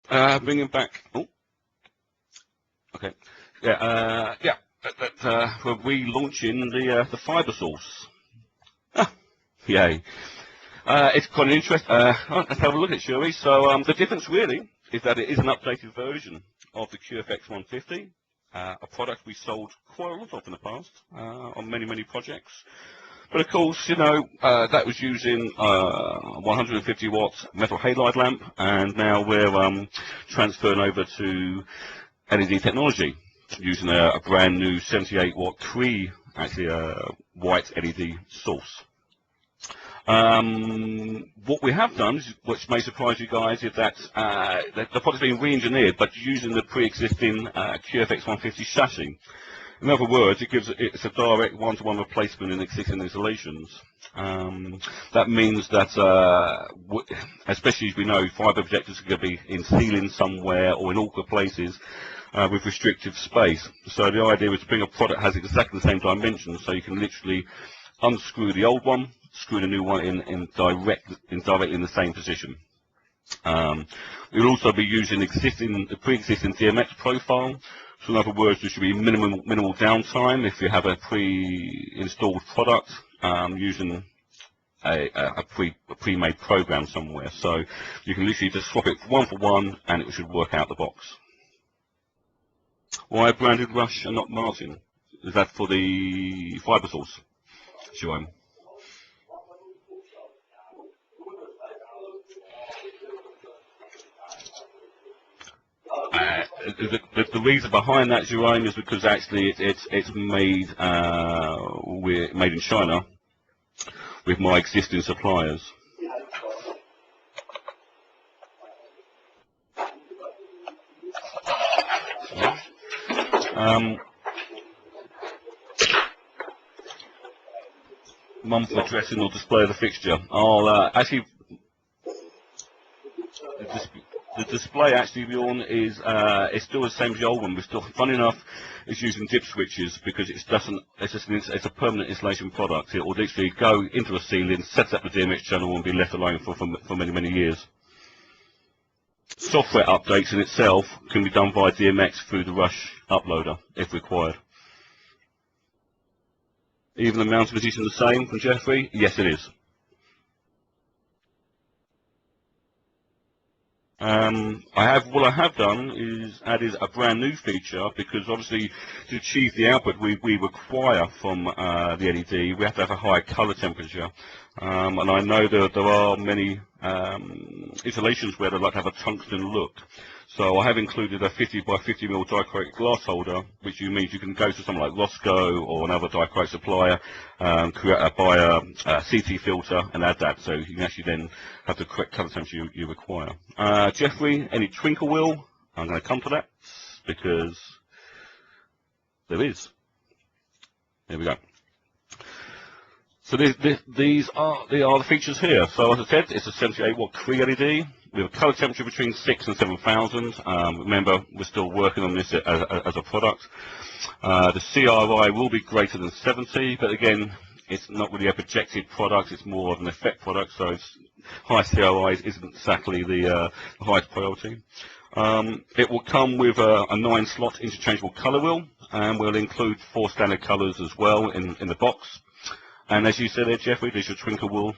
Bringing back. Oh, okay. Yeah. We're relaunching the FiberSource. Ah, yay. It's quite interesting. Let's have a look at it, shall we? So the difference really is that it is an updated version of the QFX 150, a product we sold quite a lot of in the past on many projects. But of course, you know, that was using 150 watt metal halide lamp, and now we're transferring over to LED technology using a brand new 78 watt actually a white LED source. What we have done, which may surprise you guys, is that the product's been re-engineered, but using the pre-existing QFX 150 chassis. In other words, it's a direct one-to-one replacement in existing installations. That means that, especially as we know, fiber projectors are going to be in ceilings somewhere or in awkward places with restrictive space. So the idea is to bring a product that has exactly the same dimensions, so you can literally unscrew the old one, screw the new one in directly in the same position. We'll also be using the pre-existing DMX profile. So in other words, there should be minimal downtime if you have a pre-installed product using a pre-made program somewhere. So you can literally just swap it one for one, and it should work out the box. Why branded Rush and not Martin? Is that for the FiberSource? Sure. The reason behind that, Jerome, is because actually it's made made in China with my existing suppliers. Mum for dressing or display of the fixture. I'll actually. The display actually, Bjorn, is still the same as the old one. We're still, funny enough, it's using dip switches because it's a permanent installation product. It will literally go into a ceiling, set up the DMX channel, and be left alone for many years. Software updates in itself can be done via DMX through the Rush uploader if required. Even the mounting position the same from Jeffrey? Yes, it is. What I have done is added a brand new feature, because obviously to achieve the output we require from the LED, we have to have a higher color temperature. And I know there are many installations where they like to have a tungsten look. So I have included a 50 by 50 mm dichroic glass holder, which means you can go to someone like Roscoe or another dichroic supplier, buy a CT filter and add that, so you can actually then have the correct color temperature you require. Jeffrey, any twinkle wheel? I'm going to come to that because there is. There we go. So these are the features here. So as I said, it's a 78 watt Cree LED with a color temperature between 6,000 and 7,000. Remember, we're still working on this as a product. The CRI will be greater than 70, but again, it's not really a projected product. It's more of an effect product. So it's high CRI isn't exactly the highest priority. It will come with a 9-slot interchangeable color wheel, and we'll include 4 standard colors as well in the box. And as you said there, Jeffrey, there's your twinkle wheel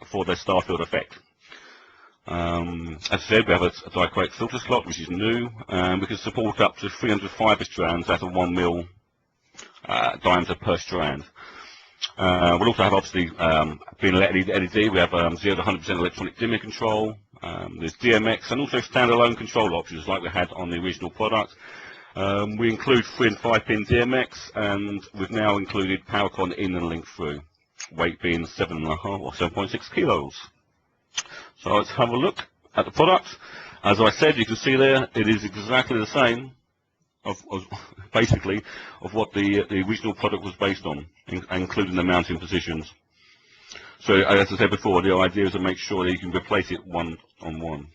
for the Starfield effect. As I said, we have a dichroic filter slot, which is new, and we can support up to 300 fiber strands at a 1 mm diameter per strand. We'll also have, obviously, being an LED, we have 0 to 100% electronic dimming control. There's DMX and also standalone control options like we had on the original product. We include 3 and 5 pin DMX, and we've now included PowerCon in and link through, weight being 7.5 or 7.6 kilos. So let's have a look at the product. As I said, you can see there, it is exactly the same basically of what the original product was based on, including the mounting positions. So as I said before, the idea is to make sure that you can replace it one on one.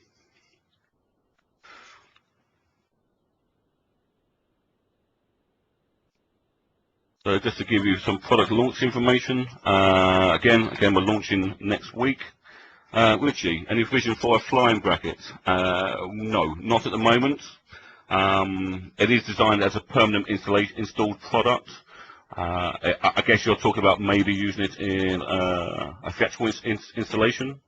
So just to give you some product launch information, again we're launching next week. Richie, any vision for a flying bracket? No, not at the moment. It is designed as a permanent installed product. I guess you're talking about maybe using it in a theatrical installation.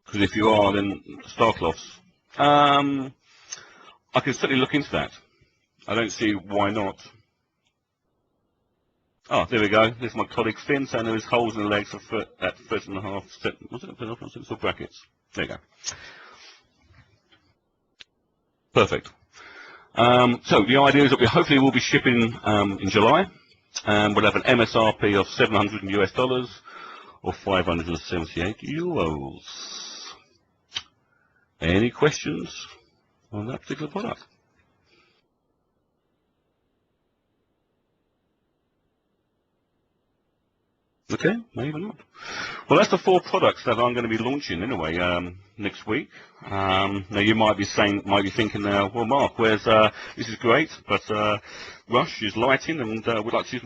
Because if you are, then Starcloths. I can certainly look into that. I don't see why not. Oh, there we go. There's my colleague Finn saying there is holes in the legs at 13.5 was it 13.5 or brackets? There you go. Perfect. So the idea is that we hopefully will be shipping in July. We'll have an MSRP of $700 or 578 euros. Any questions on that particular product? Okay, maybe not. Well, that's the 4 products that I'm going to be launching anyway next week. Now you might be thinking now, well, Mark, this is great, but Rush is lighting, and we'd like to use